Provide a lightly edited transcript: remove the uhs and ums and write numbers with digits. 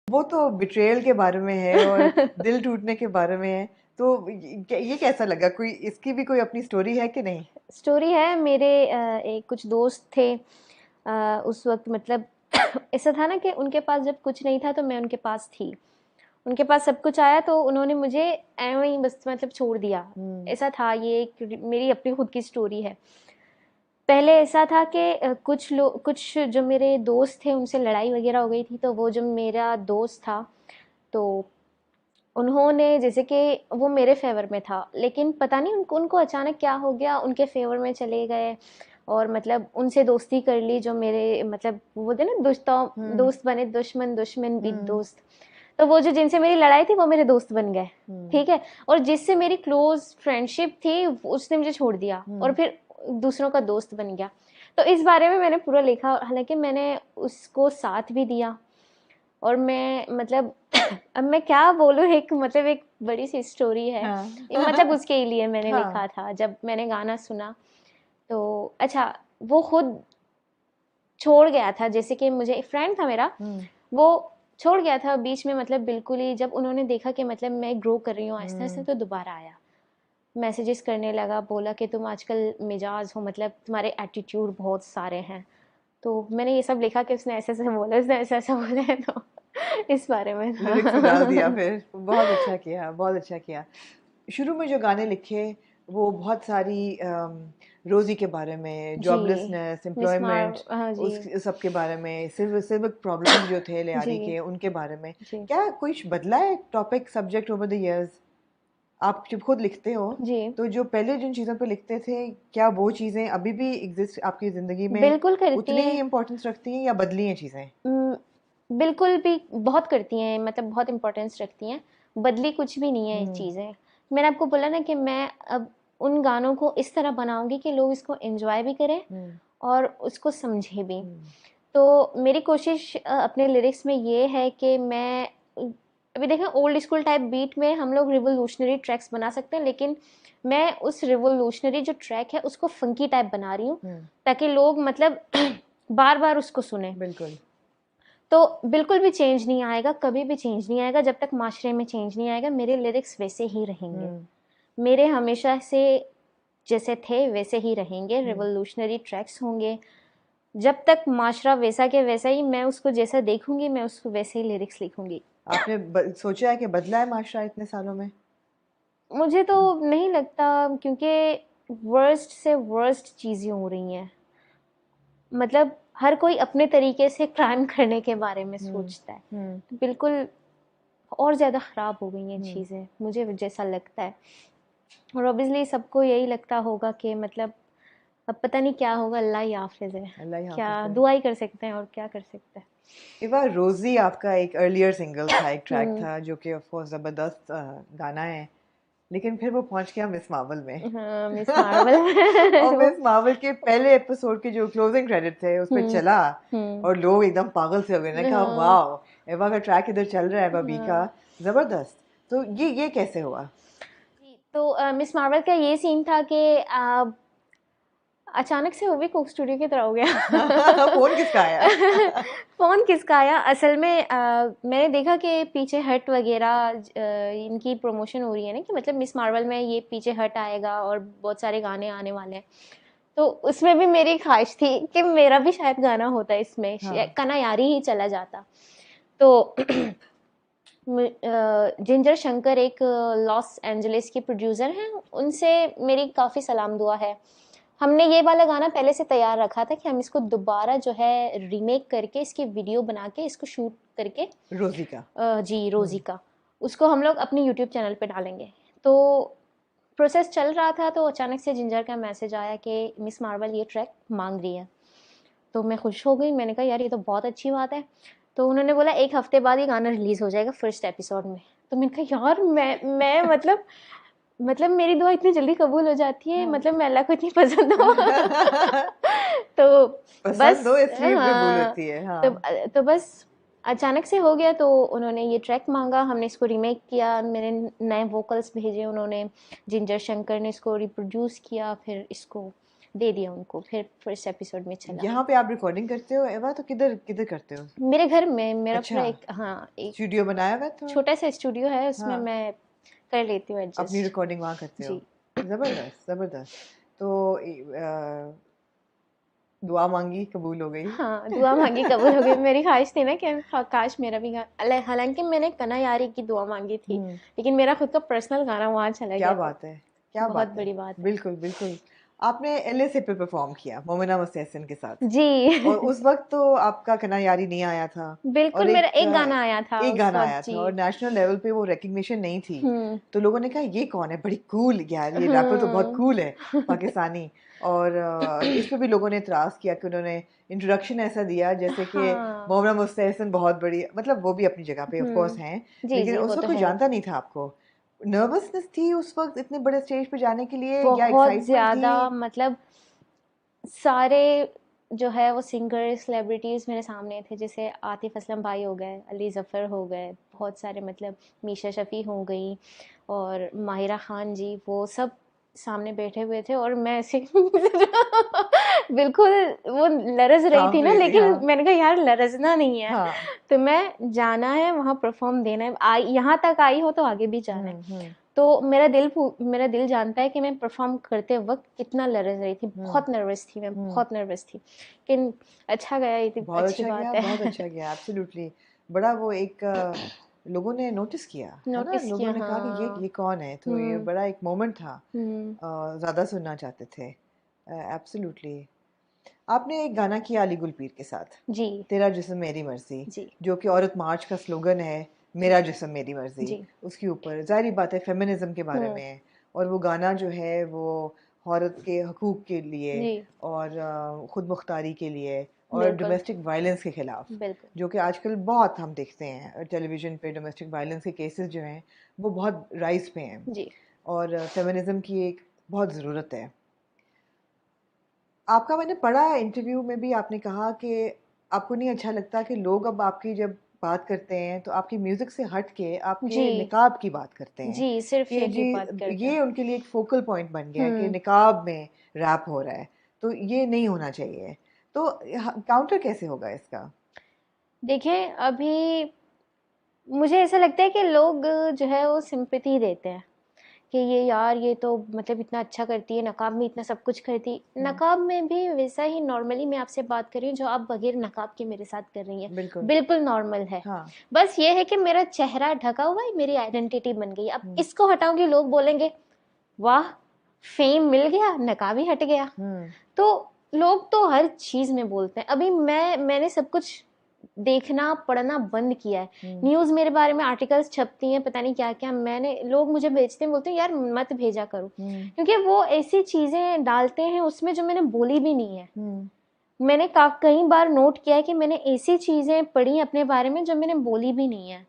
वो तो बिट्रेयल के बारे में है और दिल टूटने के बारे में है। तो ये कैसा लगा? कोई इसकी भी कोई अपनी स्टोरी है कि नहीं? स्टोरी है मेरे एक कुछ दोस्त थे उस वक्त मतलब ऐसा था ना कि उनके पास जब कुछ नहीं था तो मैं उनके पास थी, उनके पास सब कुछ आया तो उन्होंने मुझे ऐਵੇਂ ही बस मतलब छोड़ दिया। ऐसा था, ये मेरी अपनी खुद की स्टोरी है। पहले ऐसा था कि कुछ जो मेरे दोस्त थे उनसे लड़ाई वगैरह हो गई थी, तो वो जो मेरा दोस्त था तो उन्होंने जैसे कि वो मेरे फेवर में था, लेकिन पता नहीं उनको उनको अचानक क्या हो गया, उनके फेवर में चले गए और मतलब उनसे दोस्ती कर ली। जो मेरे मतलब वो बोलते हैं ना, हम्म। दोस्त बने दुश्मन, दुश्मन भी हम्म। दोस्त। तो वो जो जिनसे मेरी लड़ाई थी वो मेरे दोस्त बन गए। हम्म। ठीक है। और जिससे मेरी क्लोज फ्रेंडशिप थी उसने मुझे छोड़ दिया और हम्म। फिर दूसरों का दोस्त बन गया। तो इस बारे में मैंने पूरा लिखा, हालांकि मैंने उसको साथ भी दिया। और मैं मतलब अब मैं क्या बोलूँ, एक मतलब एक बड़ी सी स्टोरी है। हाँ। मतलब उसके लिए मैंने लिखा हाँ। था जब मैंने गाना सुना। तो अच्छा, वो खुद छोड़ गया था, जैसे कि मुझे एक फ्रेंड था मेरा, हम्म। वो छोड़ गया था बीच में, मतलब बिल्कुल ही जब उन्होंने देखा कि मतलब मैं ग्रो कर रही हूँ आहिस्ता आहिस्ता, हम्म। तो दोबारा आया, मैसेजेस करने लगा, बोला कि तुम आजकल मिजाज हो, मतलब तुम्हारे एटीट्यूड बहुत सारे हैं। तो मैंने ये सब लिखा कि उसने ऐसे ऐसे बोला, उसने ऐसा ऐसा बोला है, तो इस बारे में लिरिक्स में डाल दिया था। फिर। बहुत अच्छा किया, बहुत अच्छा किया। शुरू में जो गाने लिखे वो बहुत सारी रोजी के बारे में, जी। जॉबलेसनेस, मिस एम्प्लॉयमेंट, मार, हाँ जी। उस सब के बारे में, सिविक प्रॉब्लम्स जो थे जी। लियारी के, उनके बारे में। जी। क्या कुछ बदला है topic, subject over the years? आप जब खुद लिखते हो जी। तो जो पहले जिन चीज़ों पे लिखते थे, क्या वो चीज़ें अभी भी एग्जिस्ट आपकी ज़िंदगी में, बिल्कुल करती उतनी ही हैं। इम्पोर्टेंस रखती हैं या बदली हैं चीज़ें? बिल्कुल भी बहुत करती हैं, मतलब बहुत इम्पोर्टेंस रखती हैं। बदली कुछ भी नहीं है हम्म। चीज़ें। मैंने आपको बोला ना कि मैं अब उन गानों को इस तरह बनाऊंगी कि लोग इसको एंजॉय भी करें हम्म। और उसको समझें भी। हम्म। तो मेरी कोशिश अपने लिरिक्स में ये है कि मैं अभी देखें, ओल्ड स्कूल टाइप बीट में हम लोग रिवोल्यूशनरी ट्रैक्स बना सकते हैं, लेकिन मैं उस रिवोल्यूशनरी जो ट्रैक है उसको फंकी टाइप बना रही हूँ, हम्म। ताकि लोग मतलब बार बार उसको सुने। बिल्कुल। तो बिल्कुल भी चेंज नहीं आएगा, कभी भी चेंज नहीं आएगा, जब तक माशरे में चेंज नहीं आएगा मेरे लिरिक्स वैसे ही रहेंगे। हम्म। मेरे हमेशा से जैसे थे वैसे ही रहेंगे, हम्म। रिवोल्यूशनरी ट्रैक्स होंगे। जब तक माशरा वैसा के वैसा ही, मैं उसको जैसा देखूंगी मैं उसको वैसे ही लिरिक्स लिखूंगी। आपने सोचा है कि बदला है माशरा इतने सालों में? मुझे तो नहीं लगता, क्योंकि वर्स्ट से वर्स्ट चीज़ें हो रही हैं। मतलब हर कोई अपने तरीके से क्राइम करने के बारे में हम्म। सोचता है। हम्म। तो बिल्कुल और ज़्यादा ख़राब हो गई हैं हम्म। चीज़ें, मुझे जैसा लगता है। और ऑब्वियसली सबको यही लगता होगा कि मतलब अब पता नहीं क्या होगा, अल्लाह ही हाफ़िज़ है। अल्लाह ही क्या हाफिज है। दुआ ही कर सकते हैं, और क्या कर सकते हैं। इवा रोजी आपका एक अर्लियर सिंगल था, एक ट्रैक हुँ। था जो कि ऑफ कोर्स ज़बरदस्त गाना है, लेकिन फिर वो पहुंच गया मिस मार्वल में। हाँ, मिस मार्वल। और वो मिस मार्वल के पहले एपिसोड के जो क्लोजिंग क्रेडिट थे उस पे हुँ, चला हुँ। और लोग एकदम पागल से हो गए। ने कहा हाँ, वाह, एवा का ट्रैक इधर चल रहा है, एवा बी का, हाँ। जबरदस्त। तो ये कैसे हुआ? जी, तो मिस मार्वल का ये सीन था कि अचानक से वो भी कोक स्टूडियो की तरह हो गया। फोन किसका आया? फ़ोन किसका आया? असल में मैंने देखा कि पीछे हट वग़ैरह इनकी प्रमोशन हो रही है ना, कि मतलब मिस मार्वल में ये पीछे हट आएगा और बहुत सारे गाने आने वाले हैं। तो उसमें भी मेरी ख़्वाहिश थी कि मेरा भी शायद गाना होता इसमें, हाँ। कना यारी ही चला जाता। तो जिंजर शंकर एक लॉस एंजलिस के प्रोड्यूसर हैं, उनसे मेरी काफ़ी सलाम दुआ है। हमने ये वाला गाना पहले से तैयार रखा था कि हम इसको दोबारा जो है रीमेक करके, इसकी वीडियो बना के, इसको शूट करके रोजी का। जी, रोज़ी हम्म। का, उसको हम लोग अपने यूट्यूब चैनल पे डालेंगे। तो प्रोसेस चल रहा था, तो अचानक से जिंजर का मैसेज आया कि मिस मार्वल ये ट्रैक मांग रही है। तो मैं खुश हो गई, मैंने कहा यार ये तो बहुत अच्छी बात है। तो उन्होंने बोला 1 हफ्ते बाद ये गाना रिलीज़ हो जाएगा फर्स्ट एपिसोड में। तो मैंने कहा यार मैं मतलब मेरी दुआ इतनी जल्दी कबूल हो जाती है, हाँ। मतलब मैं अल्लाह को इतनी पसंद हूँ। तो पसंद बस हो इसलिए कबूल हाँ, होती है, हाँ। तो बस अचानक से हो गया, तो उन्होंने ये ट्रैक माँगा, हमने इसको रीमेक किया, मेरे नए वोकल्स भेजे उन्होंने, जिंजर शंकर ने इसको रिप्रोड्यूस किया, फिर इसको दे दिया उनको, फिर फर्स्ट एपिसोड में चला। यहाँ पे आप रिकॉर्डिंग करते हो एवा, तो किधर किधर करते हो? मेरे घर में मेरा अच्छा, पूरा एक स्टूडियो बनाया हुआ है थोड़ा? छोटा सा स्टूडियो है, उसमें हाँ, मैं कर लेती हूँ अपनी एडजस्ट। रिकॉर्डिंग वहाँ करते हो? जी। ज़बरदस्त ज़बरदस्त। तो दुआ मांगी कबूल हो गई। हाँ, दुआ मांगी कबूल हो गई। मेरी ख्वाहिश थी ना कि काश मेरा भी गाना, हालांकि मैंने कना यारी की दुआ मांगी थी, लेकिन मेरा खुद का पर्सनल गाना वहाँ चला क्या गया, तो बात है, क्या बहुत बात है। बड़ी बात है। बिल्कुल बिल्कुल। आपने एलएसए पे परफॉर्म किया मोमिना मुस्तहसन के साथ, जी। और उस वक्त तो आपका कना यारी नहीं आया था, बिल्कुल, और मेरा एक गाना आया था एक उस गाना वक्त। आया जी। था, और नेशनल लेवल पे वो रिकग्निशन नहीं थी। हम्म। तो लोगों ने कहा ये कौन है, बड़ी कूल यार, ये रैपर तो बहुत हम्म। कूल है पाकिस्तानी। और इस पे भी लोगों ने इतराज़ किया कि उन्होंने इंट्रोडक्शन ऐसा दिया जैसे कि हाँ। मोमिना मुस्तहसन बहुत बड़ी, मतलब वो भी अपनी जगह पे ऑफ कोर्स हैं, जी लेकिन जी, उस वो वक्त तो कोई है। जानता नहीं था आपको। नर्वसनेस थी उस वक्त इतने बड़े स्टेज पे जाने के लिए, या बहुत एक्साइटमेंट थी? ज्यादा, मतलब सारे जो है वो सिंगर सेलिब्रिटीज़ मेरे सामने थे, जैसे आतिफ असलम भाई हो गए, अली ज़फ़र हो गए, बहुत सारे, मतलब मीशा शफ़ी हो गई, और माहिरा ख़ान जी, वो सब सामने बैठे हुए थे, और मैं ऐसे बिल्कुल वो लरज रही थी कांप ना, रही थी, लेकिन हाँ। मैंने कहा यार लरजना नहीं है, हाँ। तो मैं जाना है वहाँ परफॉर्म देना है, यहाँ तक आई हो तो आगे भी जाना है। हम्म। तो मेरा दिल जानता है कि मैं परफॉर्म करते वक्त कितना लरज रही थी, बहुत नर्वस थी मैं, बहुत नर्वस थी, लेकिन अच्छा गया, ये बहुत अच्छी अच्छा बात गया, है। बहुत अच्छा गया, एब्सोल्युटली। बड़ा वो एक लोगों ने नोटिस किया है ना, नोटिस लोगों किया, ने कहा कि हाँ। ये कौन है, तो ये हम्म। बड़ा एक मोमेंट था। हम्म। ज़्यादा सुनना चाहते थे, एब्सोल्युटली। आपने एक गाना किया अली गुलपीर के साथ, जी तेरा जिस्म मेरी मर्जी, जी जो कि औरत मार्च का स्लोगन है, मेरा जिस्म मेरी मर्जी। जी। उसके ऊपर जाहिर बात है फेमिनिज्म के बारे में है, और वो गाना जो है वो औरत के हकूक़ के लिए, जी। और ख़ुद मुख्तारी के लिए, और बिल्कुल डोमेस्टिक वायलेंस के ख़िलाफ़, बिल्कुल। जो कि आजकल बहुत हम देखते हैं टेलीविज़न पे, डोमेस्टिक वायलेंस के केसेस जो हैं वो बहुत राइज पे हैं, जी। और फेमिनिज्म की एक बहुत ज़रूरत है। आपका मैंने पढ़ा इंटरव्यू में भी, आपने कहा कि आपको नहीं अच्छा लगता कि लोग अब आपकी जब बात करते हैं तो आपकी म्यूज़िक से हट के आपके जी निकाब की बात करते हैं, जी, सिर्फ कि यही जी बात करते हैं। ये उनके लिए एक फोकल पॉइंट बन गया है कि हम्म। निकाब में रैप हो रहा है, तो ये नहीं होना चाहिए। तो काउंटर कैसे होगा इसका? देखें, अभी मुझे ऐसा लगता है कि लोग जो है वो सिंपैथी देते हैं कि ये यार, ये तो मतलब इतना अच्छा करती है, नकाब में इतना सब कुछ करती है। हम्म, नकाब में भी वैसा ही नॉर्मली मैं आपसे बात कर रही हूँ जो आप बगैर नकाब के मेरे साथ कर रही हैं, बिल्कुल। बिल्कुल नॉर्मल है। हाँ। बस ये है कि मेरा चेहरा ढका हुआ है, मेरी आइडेंटिटी बन गई, अब हम्म। इसको हटाऊंगी, लोग बोलेंगे वाह, फेम मिल गया, नकाब ही हट गया। हम्म। तो लोग तो हर चीज में बोलते हैं। अभी मैंने सब कुछ देखना पढ़ना बंद किया है। हम्म। न्यूज़ मेरे बारे में आर्टिकल्स छपती हैं, पता नहीं क्या क्या, मैंने लोग मुझे भेजते हैं, बोलते हैं यार मत भेजा करो, हम्म। क्योंकि वो ऐसी चीज़ें डालते हैं उसमें जो मैंने बोली भी नहीं है। हम्म। मैंने कई बार नोट किया है कि मैंने ऐसी चीज़ें पढ़ी अपने बारे में जो मैंने बोली भी नहीं है।